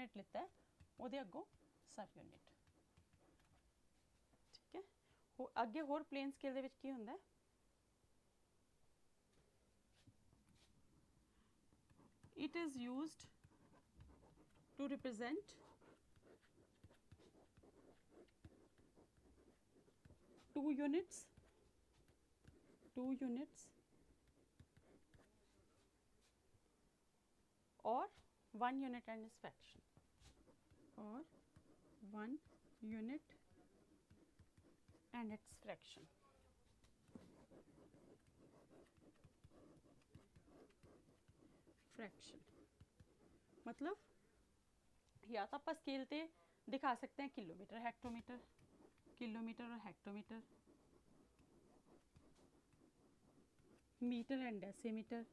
Unit लिता है ਉਹਦੇ ਅੱਗੋਂ सब यूनिट। ठीक है, ਅੱਗੇ ਹੋਰ प्लेन स्केल ਦੇ ਵਿੱਚ ਕੀ ਹੁੰਦਾ ਹੈ? It is used to represent two units or 1 unit and its fraction, or 1 unit and its fraction। Fraction मतलब या तो आप स्केल पे दिखा सकते हैं किलोमीटर, हेक्टोमीटर, किलोमीटर और hectometre, metre and decimetre,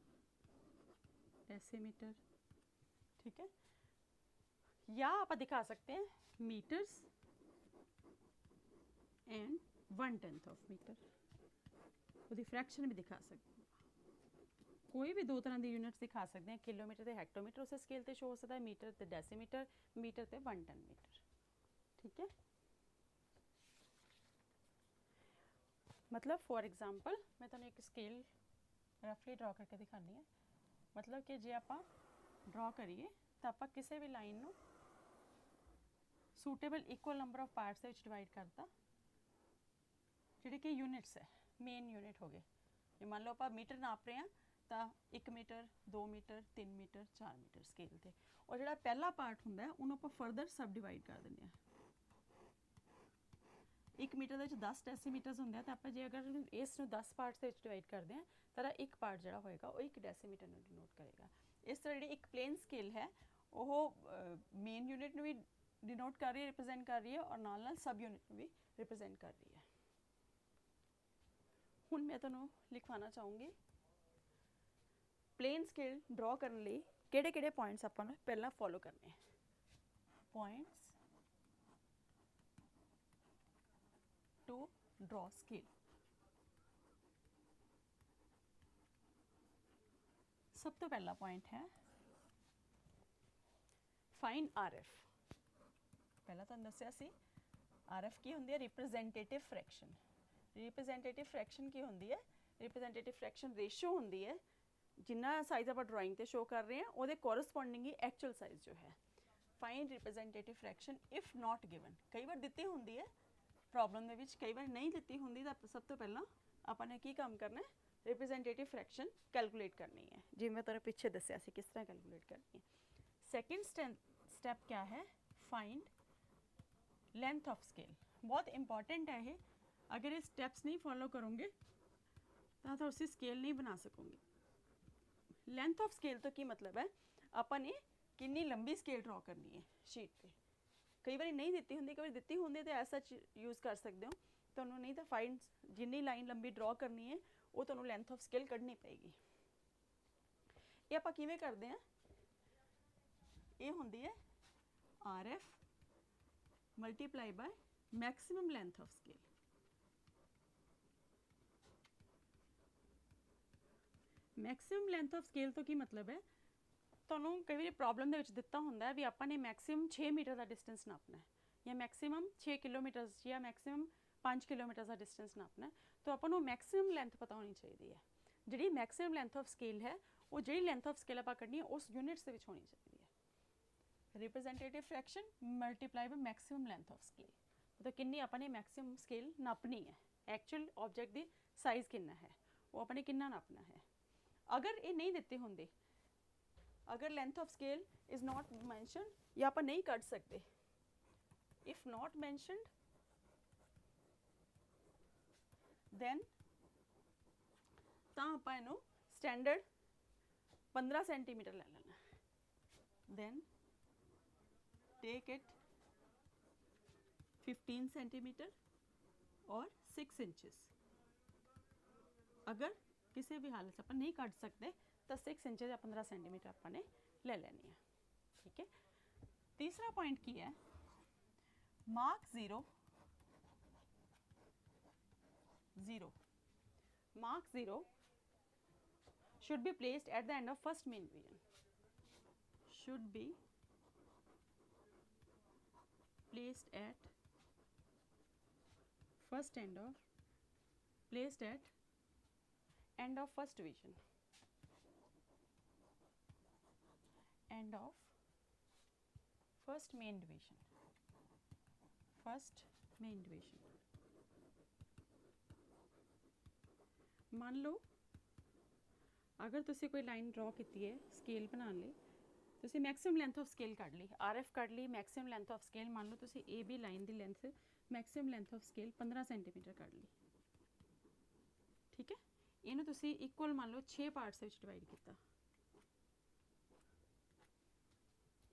decimetre. ठीक है, या आप दिखा सकते हैं मीटर्स एंड 1/10 ऑफ मीटर, वो फ्रैक्शन भी दिखा सकते हैं। कोई भी दो तरह की यूनिट्स दिखा सकते हैं, किलोमीटर ते हेक्टोमीटर उस स्केल ते शो हो सकता है, मीटर ते डेसीमीटर, मीटर ते 1/10 मीटर। ठीक है, मतलब फॉर एग्जांपल मैं तुहानूं एक स्केल रफली ड्रॉ करके दिखानी है। मतलब कि जे आप ड्रॉ करिए तो आप किसी भी लाइन नूं suitable equal number of parts के डिवाइड करता, जिहड़े कि यूनिट्स है, मेन यूनिट हो गए। जे मान लो आप मीटर नाप रहे हैं तो 1 metre, 2 metre, 3 metre, 4 metre scale ते, और जिहड़ा पहला पार्ट हुंदा है उहनूं आपां फरदर सब डिवाइड कर दिंदे हैं। 1 मीटर दे विच 10 डेसीमीटर्स होंदे हैं, तो आप जे अगर इस 10 पार्ट्स के डिवाइड करते हैं तो एक पार्ट जिहड़ा होएगा वो 1 डेसीमीटर नूं डिनोट करेगा। इस तरह जिहड़ी एक प्लेन स्केल है वो मेन यूनिट नूं भी डिनोट कर रही है, रिप्रजेंट कर रही है, और नाल नाल सब यूनिट नूं भी रिप्रजेंट कर रही है। हुण मैं तुहानूं लिखवाना चाहूँगी प्लेन स्केल ड्रॉ करने लिए किहड़े-किहड़े पॉइंट्स आपां नूं पहलां फॉलो करने हैं। Points to draw scale. सब तो पहला पॉइंट है फाइंड RF। पहला तो दस्या सी RF की होंदी है रिप्रजेंटेटिव फ्रैक्शन। रिप्रजेंटेटिव फ्रैक्शन की होंदी है? रिप्रजेंटेटिव फ्रैक्शन रेशियो होंदी है जिन्ना साइज आप ड्राइंग ते शो कर रहे हैं वो कोरसपोंडिंग ही एक्चुअल साइज जो है। Find representative fraction if not given. कई बार दिती होंदी है प्रॉब्लम दे विच, कई बार नहीं दिती होंदी, तो सब तो पहला आपने की काम करना है, रिप्रजेंटेटिव फ्रैक्शन कैलकुलेट करनी है, जिवें तुहानूं पिछे दस्या सी किस तरह कैलकुलेट करनी है। सैकेंड स्टेप क्या है? Find length of scale. बहुत इंपॉर्टेंट है ये, अगर ये स्टेप्स नहीं फॉलो करोगे तो उसी स्केल नहीं बना सकोगे। लेंथ ऑफ स्केल तो की मतलब है अपन ने कितनी लंबी स्केल ड्रॉ करनी है शीट पे। कई बार नहीं दिती होंगी, कई बार दिती होंगी तो ऐसा यूज़ कर सकते हो, तो नहीं तो फाइंड जिन्नी लाइन लंबी ड्रॉ करनी है वो तो लेंथ ऑफ स्केल कढ़नी पेगी। ये आप किवें करते हैं? ये होंदी है RF multiply by maximum length of scale. Maximum length of scale तो की मतलब है, ਤੁਹਾਨੂੰ ਕਈ ਵਾਰੀ ਪ੍ਰੋਬਲਮ ਦੇ ਵਿੱਚ ਦਿੱਤਾ ਹੁੰਦਾ ਵੀ ਆਪਾਂ ਨੇ ਮੈਕਸਿਮਮ 6 ਮੀਟਰ ਦਾ ਡਿਸਟੈਂਸ ਨਾਪਣਾ ਹੈ, ਜਾਂ ਮੈਕਸਿਮਮ 6 ਕਿਲੋਮੀਟਰ ਜਾਂ ਮੈਕਸਿਮਮ 5 ਕਿਲੋਮੀਟਰ ਦਾ ਡਿਸਟੈਂਸ ਨਾਪਣਾ ਹੈ, ਤਾਂ ਆਪਾਂ ਨੂੰ ਮੈਕਸਿਮਮ ਲੈਂਥ ਪਤਾ ਹੋਣੀ ਚਾਹੀਦੀ ਹੈ। ਜਿਹੜੀ ਮੈਕਸਿਮਮ ਲੈਂਥ ਆਫ ਸਕੇਲ ਹੈ ਉਹ ਜਿਹੜੀ ਲੈਂਥ ਆਫ ਸਕੇਲ ਆਪਾਂ ਕੱਢਣੀ ਹੈ ਉਸ ਯੂਨਿਟਸ ਦੇ ਵਿੱਚ ਹੋਣੀ ਚਾਹੀਦੀ ਹੈ। Representative fraction multiply by maximum length of scale, ਮਤਲਬ ਕਿੰਨੀ ਆਪਾਂ ਨੇ ਮੈਕਸਿਮਮ ਸਕੇਲ ਨਾਪਣੀ ਹੈ, ਐਕਚੁਅਲ ਆਬਜੈਕਟ ਦੀ ਸਾਈਜ਼ ਕਿੰਨਾ ਹੈ ਉਹ ਆਪਾਂ ਨੇ ਕਿੰਨਾ ਨਾਪਣਾ ਹੈ। अगर ये नहीं दिते होंगे, अगर length of scale is not mention या आप नहीं कट सकते, इफ नॉट मैंशनड दैन तो आप इनू स्टैंडर्ड 15 सेंटीमीटर ले लेना, दैन टेक इट 15 सेंटीमीटर और 6 इंचेस। अगर किसी भी हालत से आप नहीं कट सकते तो 6 इंचेज या 15 सेंटीमीटर आपने ले लेनी है। ठीक है, तीसरा पॉइंट की है mark 0 0। Mark 0 should be placed at the end of first main division, should be placed at first end of placed at end of first division, end of first main division, first main division। मान लो अगर तुसी कोई line draw की है scale बनाने ਲਈ, ਤੁਸੀਂ maximum length of scale ਕੱਢ ਲਈ, RF ਕੱਢ ਲਈ, मैक्सिमम लेंथ ऑफ स्केल मान लो ਤੁਸੀਂ AB line the length maximum length of scale 15 centimetre ਕੱਢ ਲਈ, ठीक है। ਇਹਨੂੰ ਤੁਸੀਂ ਇਕੁਅਲ ਮੰਨ ਲਓ 6 ਪਾਰਟਸ ਵਿੱਚ ਡਿਵਾਈਡ ਕੀਤਾ,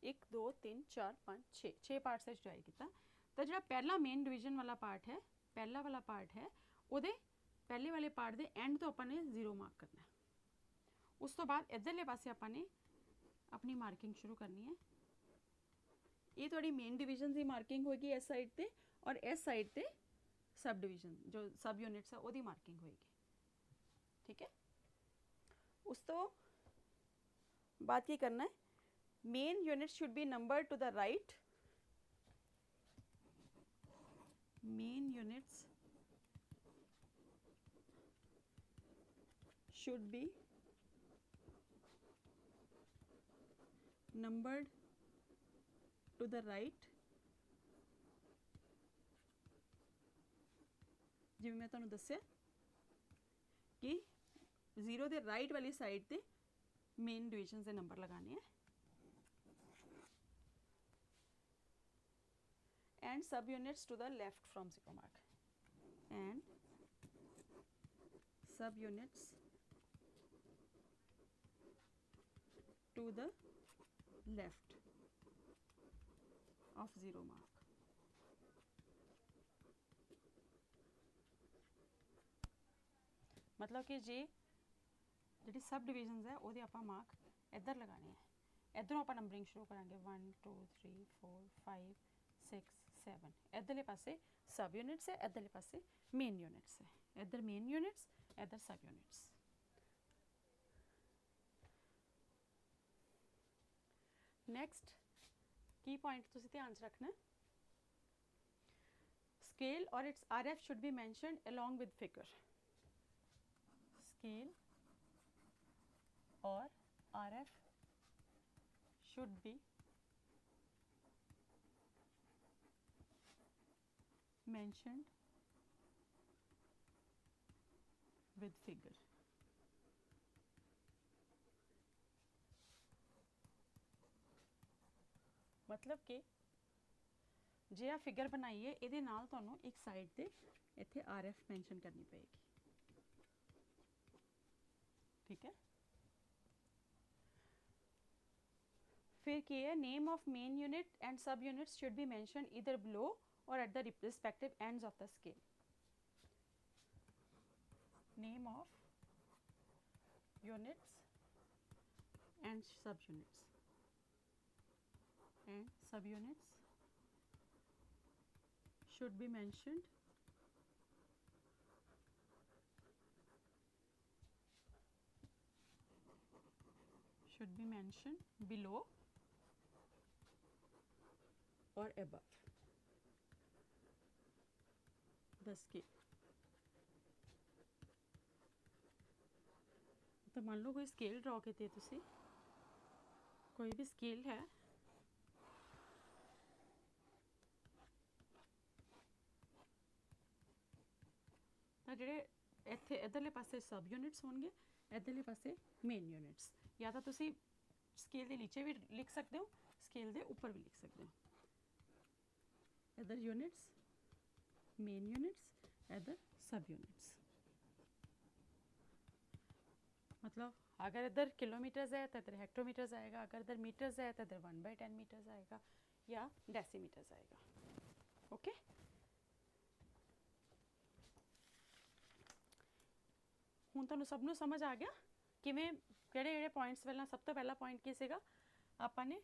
1 2 3 4 5 6 ਪਾਰਟਸ ਵਿੱਚ ਡਿਵਾਈਡ ਕੀਤਾ। ਤਾਂ ਜਿਹੜਾ ਪਹਿਲਾ ਮੇਨ ਡਿਵੀਜ਼ਨ ਵਾਲਾ ਪਾਰਟ ਹੈ, ਪਹਿਲਾ ਵਾਲਾ ਪਾਰਟ ਹੈ, ਉਹਦੇ ਪਹਿਲੇ ਵਾਲੇ ਪਾਰਟ ਦੇ ਐਂਡ ਤੋਂ ਆਪਾਂ ਨੇ 0 ਮਾਰਕ ਕਰਨਾ। ਉਸ ਤੋਂ ਬਾਅਦ ਇੱਧਰਲੇ ਪਾਸੇ ਆਪਾਂ ਨੇ ਆਪਣੀ ਮਾਰਕਿੰਗ ਸ਼ੁਰੂ ਕਰਨੀ ਹੈ। ਇਹ ਤੁਹਾਡੀ ਮੇਨ ਡਿਵੀਜ਼ਨ ਦੀ ਮਾਰਕਿੰਗ ਹੋਏਗੀ ਇਸ ਸਾਈਡ ਤੇ, ਔਰ ਇਸ ਸਾਈਡ ਤੇ सब डिवीजन जो सब यूनिट्स है वो मार्किंग होएगी, ठीक है। उस तो बाद की करना है, main units should be numbered to the right, main units should be numbered to the right, जिवें मैं तुहानूं दस्सिया कि 0 के राइट वाली साइड ते मेन डिविजन के नंबर लगाने हैं, and sub units to the left from 0 mark, and sub units to the left of 0 mark. मतलब कि जे जी सब डिविजन है वो आप मार्क इधर लगाने हैं, इधरों आप नंबरिंग शुरू करांगे 1 2 3 4 5 6 7, इधरले पासे सब यूनिट्स है, इधरले पासे मेन यूनिट्स है, इधर मेन यूनिट्स इधर सब यूनिट्स। नैक्सट की पॉइंट तुसीं ध्यान च रखना, स्केल और it's RF should be mentioned along with figure, scale और RF should be mentioned with figure। मतलब कि जे आ फिगर बनाइए ये नाल तुहानूं एक साइड ते इत्थे RF मैंशन करनी पेगी, ठीक है। फिर क्या है, name of main unit and sub units should be mention इधर बिलो और at the respective ends of the scale. Name of units and sub units should be mentioned below or above the scale। तो मान लो कोई scale draw की तुसी, कोई भी scale है, तो जेडे इत्थे इधरले पासे सब यूनिट्स होंगे, इधरले पासे मेन यूनिट्स, या तो तुसी स्केल के नीचे भी लिख सकते हो, स्केल के ऊपर भी लिख सकते हो, इधर यूनिट्स मेन यूनिट्स इधर सब यूनिट्स। मतलब अगर इधर किलोमीटर्स है तो इधर हेक्टोमीटर्स आएगा, अगर इधर मीटर्स है तो इधर 1/10 मीटर्स आएगा या डेसीमीटर्स आएगा, ओके। हुण तुहानूं सब नूं समझ आ गया किवें किहड़े पॉइंट्स पहला, सब तो पहला पॉइंट की सीगा, आपां ने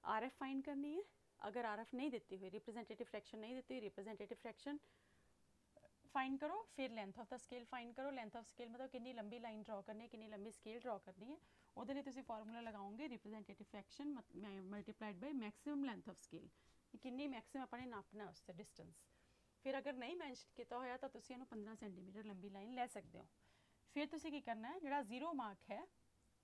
RF फाइंड करनी है। अगर RF नहीं देती हुई, रिप्रेजेंटेटिव फ्रैक्शन नहीं देती हुई, रिप्रेजेंटेटिव फ्रैक्शन फाइंड करो, फिर length of the scale find करो। लेंथ ऑफ स्केल मतलब कितनी लंबी लाइन ड्रॉ करनी है, कितनी लंबी स्केल ड्रॉ करनी है, ਉਹਦੇ ਲਈ ਤੁਸੀਂ ਫਾਰਮੂਲਾ ਲਗਾਓਗੇ representative fraction multiplied by maximum length of scale, ਕਿੰਨੀ ਮੈਕਸਿਮਮ ਆਪਾਂ ਨੇ ਨਾਪਣਾ ਉਸ ਦਾ ਡਿਸਟੈਂਸ। ਫਿਰ ਅਗਰ ਨਹੀਂ ਮੈਂਸ਼ਨ ਕੀਤਾ ਹੋਇਆ ਤਾਂ ਤੁਸੀਂ ਇਹਨੂੰ 15 ਸੈਂਟੀਮੀਟਰ ਲੰਬੀ ਲਾਈਨ ਲੈ ਸਕਦੇ ਹੋ। ਫਿਰ ਤੁਸੀਂ ਕੀ ਕਰਨਾ ਹੈ, ਜਿਹੜਾ 0 ਮਾਰਕ ਹੈ,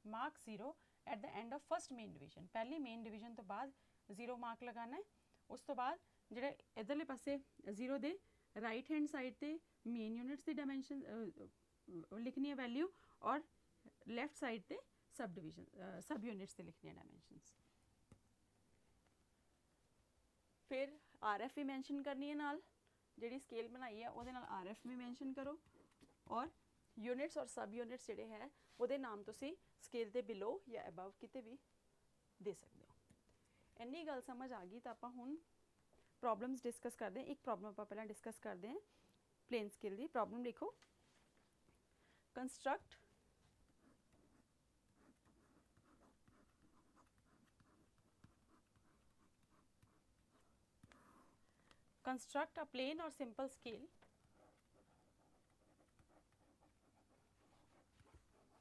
mark 0 at the end of first main division, ਪਹਿਲੀ ਮੇਨ ਡਿਵੀਜ਼ਨ ਤੋਂ ਬਾਅਦ 0 ਮਾਰਕ ਲਗਾਉਣਾ ਹੈ। ਉਸ ਤੋਂ ਬਾਅਦ ਜਿਹੜੇ ਇੱਧਰਲੇ ਪਾਸੇ 0 ਦੇ ਰਾਈਟ ਹੈਂਡ ਸਾਈਡ 'ਤੇ ਮੇਨ ਯੂਨਿਟਸ ਦੀ ਡਾਇਮੈਂਸ਼ਨ ਲਿਖਣੀ ਹੈ ਵੈਲਿਊ, ਔਰ ਲੈਫਟ ਸਾਈਡ 'ਤੇ ਸਬ ਡਿਵੀਜ਼ਨ ਸਬ ਯੂਨਿਟਸ 'ਤੇ ਲਿਖਣੀ ਹੈ ਡਾਇਮੈਂਸ਼ਨਸ। ਫਿਰ RF ਵੀ ਮੈਂਸ਼ਨ ਕਰਨੀ ਹੈ ਨਾਲ, ਜਿਹੜੀ ਸਕੇਲ ਬਣਾਈ ਹੈ ਉਹਦੇ ਨਾਲ RF ਵੀ ਮੈਂਸ਼ਨ ਕਰੋ, ਔਰ ਯੂਨਿਟਸ ਔਰ ਸਬ ਯੂਨਿਟਸ ਜਿਹੜੇ ਹੈ ਉਹਦੇ ਨਾਮ ਤੁਸੀਂ ਸਕੇਲ ਦੇ ਬਿਲੋ ਜਾਂ ਅਬਵ ਕਿਤੇ ਵੀ ਦੇ ਸਕਦੇ ਹੋ। ਇੰਨੀ ਗੱਲ ਸਮਝ ਆ ਗਈ ਤਾਂ ਆਪਾਂ ਹੁਣ ਪ੍ਰੋਬਲਮਸ ਡਿਸਕਸ ਕਰਦੇ ਹਾਂ। ਇੱਕ ਪ੍ਰੋਬਲਮ ਆਪਾਂ ਪਹਿਲਾਂ ਡਿਸਕਸ ਕਰਦੇ ਹਾਂ ਪਲੇਨ ਸਕੇਲ ਦੀ। ਪ੍ਰੋਬਲਮ ਲਿਖੋ, construct construct a plain or simple scale,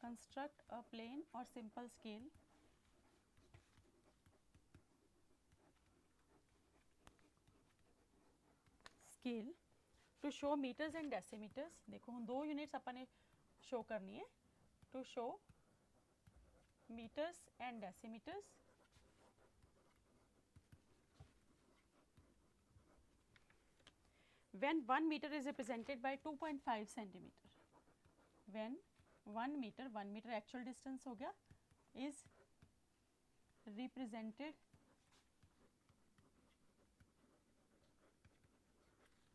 construct a plain or simple scale to show meters and decimeters। देखो हम दो यूनिट्स अपन ने शो करनी है, to show meters and decimeters when 1 meter is represented by 2.5 centimeter, when 1 meter actual distance हो गया, is represented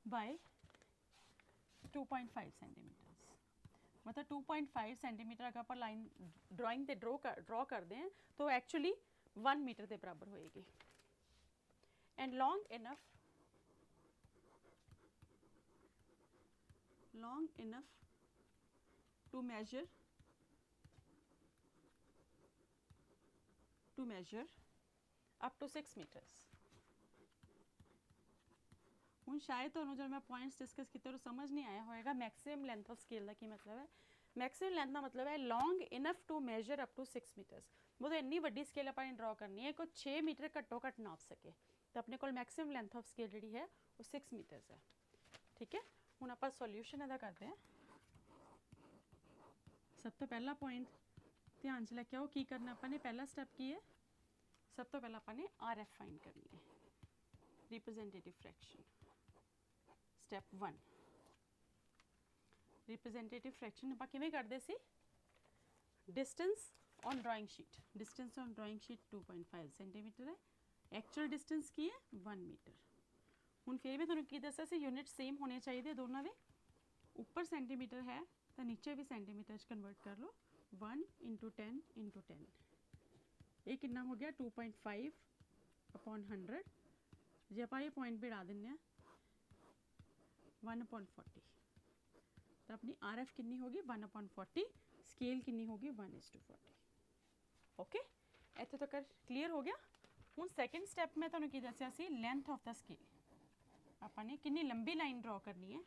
by 2.5 centimeters। मतलब 2.5 centimetre अगर आप लाइन ड्राइंग ते ड्रॉ करते हैं तो एक्चुअली 1 मीटर के बराबर होएगी। And long enough to measure up to 6 meters। ਹੁਣ ਸ਼ਾਇਦ ਤੁਹਾਨੂੰ ਜਦੋਂ ਮੈਂ ਪੁਆਇੰਟਸ ਡਿਸਕਸ ਕੀਤੇ ਉਹ ਸਮਝ ਨਹੀਂ ਆਇਆ ਹੋਏਗਾ ਮੈਕਸਿਮਮ ਲੈਂਥ ਆਫ ਸਕੇਲ ਦਾ ਕੀ ਮਤਲਬ ਹੈ। ਮੈਕਸਿਮਮ ਲੈਂਥ ਦਾ ਮਤਲਬ ਹੈ long enough to measure up to 6 metres. ਮਤਲਬ ਇੰਨੀ ਵੱਡੀ ਸਕੇਲ ਆਪਾਂ ਨੇ ਡਰਾ ਕਰਨੀ ਹੈ ਕੋਈ 6 ਮੀਟਰ ਘੱਟੋ ਘੱਟ ਨਾਪ ਸਕੇ, ਤਾਂ ਆਪਣੇ ਕੋਲ ਮੈਕਸਿਮਮ ਲੈਂਥ ਆਫ ਸਕੇਲ ਜਿਹੜੀ ਹੈ ਉਹ 6 ਮੀਟਰਸ ਹੈ। ਠੀਕ ਹੈ, ਹੁਣ ਆਪਾਂ ਸੋਲਿਊਸ਼ਨ ਇਹਦਾ ਕਰਦੇ ਹਾਂ। ਸਭ ਤੋਂ ਪਹਿਲਾ ਪੁਆਇੰਟ ਧਿਆਨ 'ਚ ਲੈ ਕੇ ਆਓ, ਕੀ ਕਰਨਾ ਆਪਾਂ ਨੇ, ਪਹਿਲਾ ਸਟੈਪ ਕੀ ਹੈ, ਸਭ ਤੋਂ ਪਹਿਲਾਂ ਆਪਾਂ ਨੇ RF ਫਾਈਂਡ ਕਰਨੀ ਹੈ, representative fraction. Step 1 representative fraction ਆਪਾਂ ਕਿਵੇਂ ਕਰਦੇ ਸੀ, distance on drawing sheet, distance on drawing sheet 2.5 centimetre है, एक्चुअल डिस्टेंस की है 1 मीटर। ਹੁਣ ਫਿਰ ਵੀ ਤੁਹਾਨੂੰ ਕੀ ਦੱਸਿਆ ਸੀ, यूनिट सेम होने चाहिए दोनों ਦੇ, ऊपर सेंटीमीटर है तो नीचे भी सेंटीमीटर च कन्वर्ट कर लो, 1 × 10 × 10 ये कितना हो गया 2.5/100। जे आप ये पॉइंट भी ला दें 1/40, तो अपनी RF कितनी होगी 1/40, स्केल कितनी होगी 1:40। ओके, इत्थे तक क्लीयर हो गया। हुण सैकेंड स्टैप मैं तुहानूं की दस्सिया सी, लेंथ ऑफ द स्केल आपां ने कितनी लंबी लाइन ड्रॉ करनी है,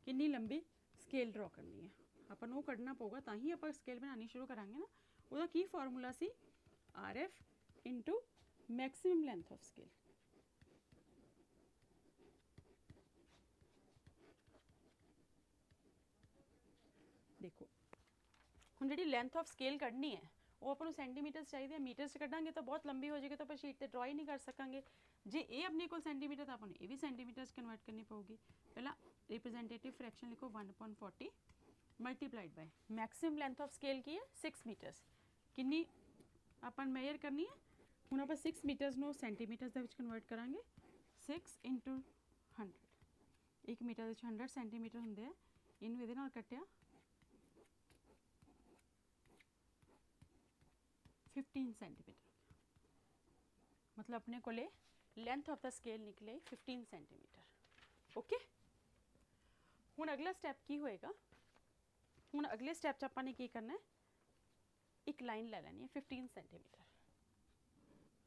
कितनी लंबी स्केल ड्रॉ करनी है, आपां नूं कढना पऊगा तां ही आपां स्केल बनानी शुरू करांगे ना। ਉਹਦਾ ਕੀ ਫਾਰਮੂਲਾ ਸੀ, RF × maximum length of scale. देखो ਹੁਣ ਜਿਹੜੀ ਲੈਂਥ ਆਫ ਸਕੇਲ ਕੱਢਣੀ ਹੈ ਉਹ ਆਪਾਂ ਨੂੰ ਸੈਂਟੀਮੀਟਰ ਚਾਹੀਦੇ ਆ, ਮੀਟਰ 'ਚ ਕੱਢਾਂਗੇ ਤਾਂ ਬਹੁਤ ਲੰਬੀ ਹੋ ਜਾਏਗੀ, ਤਾਂ ਆਪਾਂ ਸ਼ੀਟ ਤੇ ਡਰਾ ਹੀ ਨਹੀਂ ਕਰ ਸਕਾਂਗੇ। ਜੇ ਇਹ ਆਪਣੇ ਕੋਲ ਸੈਂਟੀਮੀਟਰ ਤਾਂ ਆਪਾਂ ਨੂੰ ਇਹ ਵੀ ਸੈਂਟੀਮੀਟਰ 'ਚ ਕਨਵਰਟ ਕਰਨੀ ਪਊਗੀ। ਪਹਿਲਾਂ ਰਿਪਰੈਜ਼ੈਂਟੇਟਿਵ ਫ੍ਰੈਕਸ਼ਨ ਲਿਖੋ 1/40 multiplied by maximum length of scale ਕੀ ਹੈ 6 ਮੀਟਰਸ। ਕਿੰਨੀ ਆਪਾਂ ਮੇਜਰ ਕਰਨੀ ਹੈ, ਹੁਣ ਆਪਾਂ 6 ਮੀਟਰਸ ਨੂੰ ਸੈਂਟੀਮੀਟਰਸ ਦੇ ਵਿੱਚ ਕਨਵਰਟ ਕਰਾਂਗੇ। 6 × 100, 1 ਮੀਟਰ ਦੇ ਵਿੱਚ 100 ਸੈਂਟੀਮੀਟਰ ਹੁੰਦੇ ਆ, ਇਹਨੂੰ ਇਹਦੇ ਨਾਲ ਕੱਟਿਆ 15 सेंटीमीटर, मतलब अपने को लेंथ ऑफ द स्केल निकले 15 सेंटीमीटर। ओके, हुण अगला स्टैप की होएगा, हुण अगले स्टैप च आपां ने की करना है, एक लाइन ले लैनी है 15 centimetre.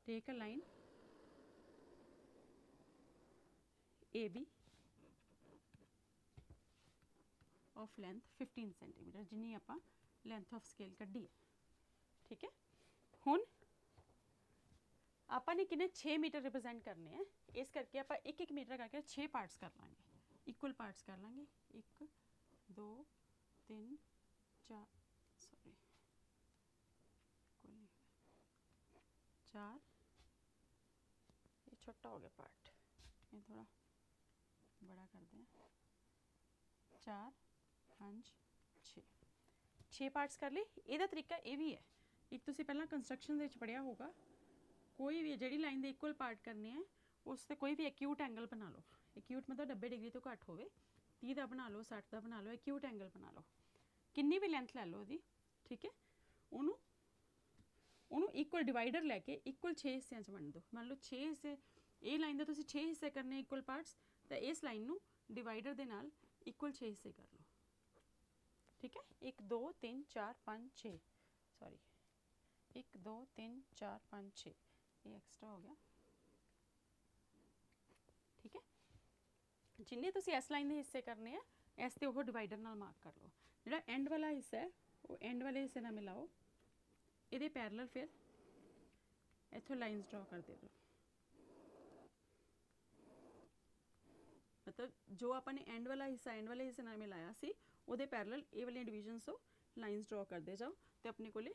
Take a line AB of length 15 centimetre, जिन्नी आपां लेंथ ऑफ स्केल कड्ढी है। ठीक है। हुण ਆਪਾਂ ਨੇ किन्ने 6 मीटर रिप्रजेंट करने हैं, इस करके आप 1-1 मीटर करके 6 पार्ट्स कर लांगे, इक्वल पार्ट्स कर लांगे। 1 2 3 4 सॉरी 4, ये छोटा हो गया पार्ट, ये थोड़ा बड़ा कर दें। 4 5 6 6 पार्ट्स कर ली। ਇਹਦਾ ਤਰੀਕਾ ਇਹ ਵੀ ਹੈ, ਇੱਕ ਤੁਸੀਂ ਪਹਿਲਾਂ ਕੰਸਟਰਕਸ਼ਨ ਦੇ ਵਿੱਚ ਪੜਿਆ ਹੋਊਗਾ, ਕੋਈ ਵੀ ਜਿਹੜੀ ਲਾਈਨ ਦੇ ਇਕੁਅਲ ਪਾਰਟ ਕਰਨੇ ਆ ਉਸ ਤੇ ਕੋਈ ਵੀ ਐਕਿਊਟ ਐਂਗਲ ਬਣਾ ਲਓ। ਐਕਿਊਟ ਮਤਲਬ 90 ਡਿਗਰੀ ਤੋਂ ਘੱਟ ਹੋਵੇ, 30 ਦਾ ਬਣਾ ਲਓ, 60 ਦਾ ਬਣਾ ਲਓ, ਐਕਿਊਟ ਐਂਗਲ ਬਣਾ ਲਓ, ਕਿੰਨੀ ਵੀ ਲੈਂਥ ਲੈ ਲਓ ਉਹਦੀ, ਠੀਕ ਹੈ। ਉਹਨੂੰ ਇਕੁਅਲ ਡਿਵਾਈਡਰ ਲੈ ਕੇ ਇਕੁਅਲ 6 ਹਿੱਸਿਆਂ 'ਚ ਵੰਡ ਦਿਓ। ਮੰਨ ਲਓ 6 ਹਿੱਸੇ, ਇਹ ਲਾਈਨ ਦੇ ਤੁਸੀਂ 6 ਹਿੱਸੇ ਕਰਨੇ ਇਕੁਅਲ ਪਾਰਟਸ, ਤਾਂ ਇਸ ਲਾਈਨ ਨੂੰ ਡਿਵਾਈਡਰ ਦੇ ਨਾਲ ਇਕੁਅਲ 6 ਹਿੱਸੇ ਕਰ ਲਓ, ਠੀਕ ਹੈ। 1 2 3 4 5 6 ਸੌਰੀ 1 2 3 4 5 6, ये एक्स्ट्रा हो गया, ठीक है। जिन्ने तुसी इस लाइन के हिस्से करने हैं, इस ते वो डिवाइडर नाल मार्क कर लो। जिहड़ा एंड वाला हिस्सा है वो एंड वाले हिस्से नाल मिलाओ, इहदे पैरेलल फिर इत्थों लाइन्स ड्रॉ कर दे दो। मतलब जो आपने एंड वाला हिस्सा एंड वाले हिस्से नाल मिलाया सी, ਉਹਦੇ पैरेलल ये वाली डिवीजन्स तो लाइन्स ड्रॉ करते जाओ, तो अपने कोले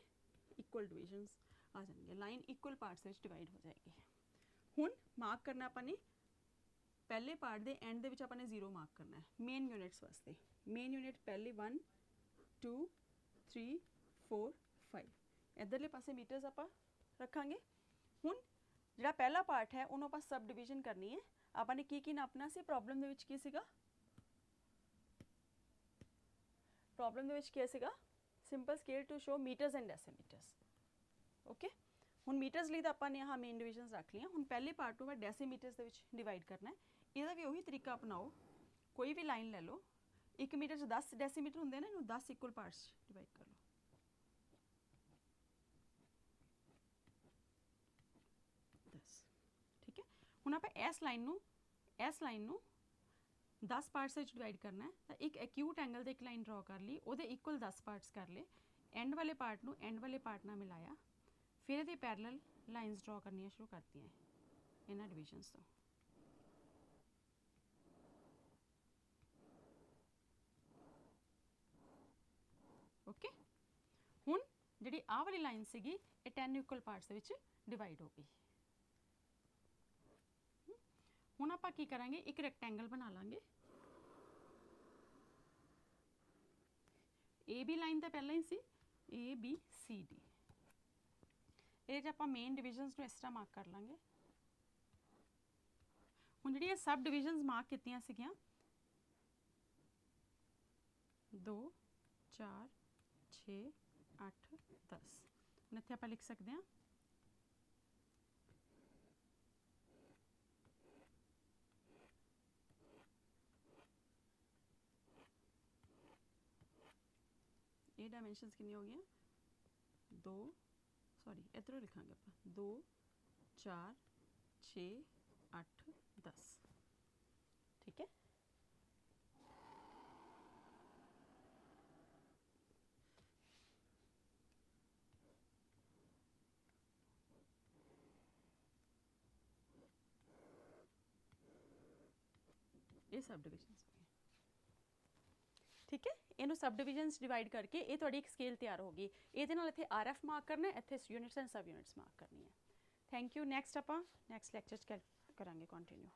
इक्वल डिवीजन्स आ जाएंगे, लाइन इक्वल पार्ट्स में डिवाइड हो जाएगी। हुण मार्क करना अपने पहले पार्ट के एंड के अपने 0 मार्क करना है मेन यूनिट्स वास्ते। मेन यूनिट पहले 1 2 3 4 5 इधरले पासे मीटर्स आप रखांगे। हुण जिहड़ा पहला पार्ट है उन्होंने आप सब डिवीजन करनी है। आपने की नापना सी, प्रॉब्लम दे विच की सीगा, प्रॉब्लम दे विच क्या सीगा, simple scale to show metres and decimetres, okay. हुण मीटर्स लिए तो आपने यहाँ मेन डिवीजन्स रख लिया। हुण पहले पार्ट को मैं डेसीमीटर्स दे विच डिवाइड करना है। इसका भी उही तरीका अपनाओ, कोई भी लाइन ले लो, 1 मीटर च 10 डेसीमीटर होंगे ना, इन्हूं 10 इक्वल पार्ट्स डिवाइड कर लो, 10, ठीक है। हुण आप इस लाइन नूं 10 पार्ट्स में डिवाइड करना है, तो एक एक्यूट एंगल से एक लाइन ड्रॉ कर ली, वो इक्वल 10 पार्ट्स कर ले, एंड वाले पार्ट नूं एंड वाले पार्ट नाल मिलाया, फिर ये पैरेलल लाइन्स ड्रॉ करनी शुरू करती हैं इन्हां डिवीजन्स तो। ओके, हुण जिहड़ी आह वाली लाइन सीगी ये 10 इक्वल पार्ट्स दे विच डिवाइड हो गई। हुण आपां की करांगे, एक रैक्टेंगल बना लांगे। ए बी लाइन तो पहले ही सी, ए बी सी डी, ये आप मेन डिवीजन्स इस तरह मार्क कर लांगे। हुण जिहड़ियां सब डिवीजन्स मार्क कीतियां सीगियां 2 4 6 8 10, हुण इत्थे आपां लिख सकते हैं ये डायमेंशनस कितनी हो गई, 2 सॉरी इधरों लिखांगे आप 2 4 6 8 10, ठीक है। ये सब डिविजन्स हो गए, ठीक है। इनू सब डिविजन्स डिवाइड करके ये थोड़ी एक स्केल तैयार होगी। ये इत्थे RF मार्क करना है, इत्थे units and sub units mark करनी है। Thank you. नैक्सट आप नैक्सट लैक्चर करांगे कंटिन्यू।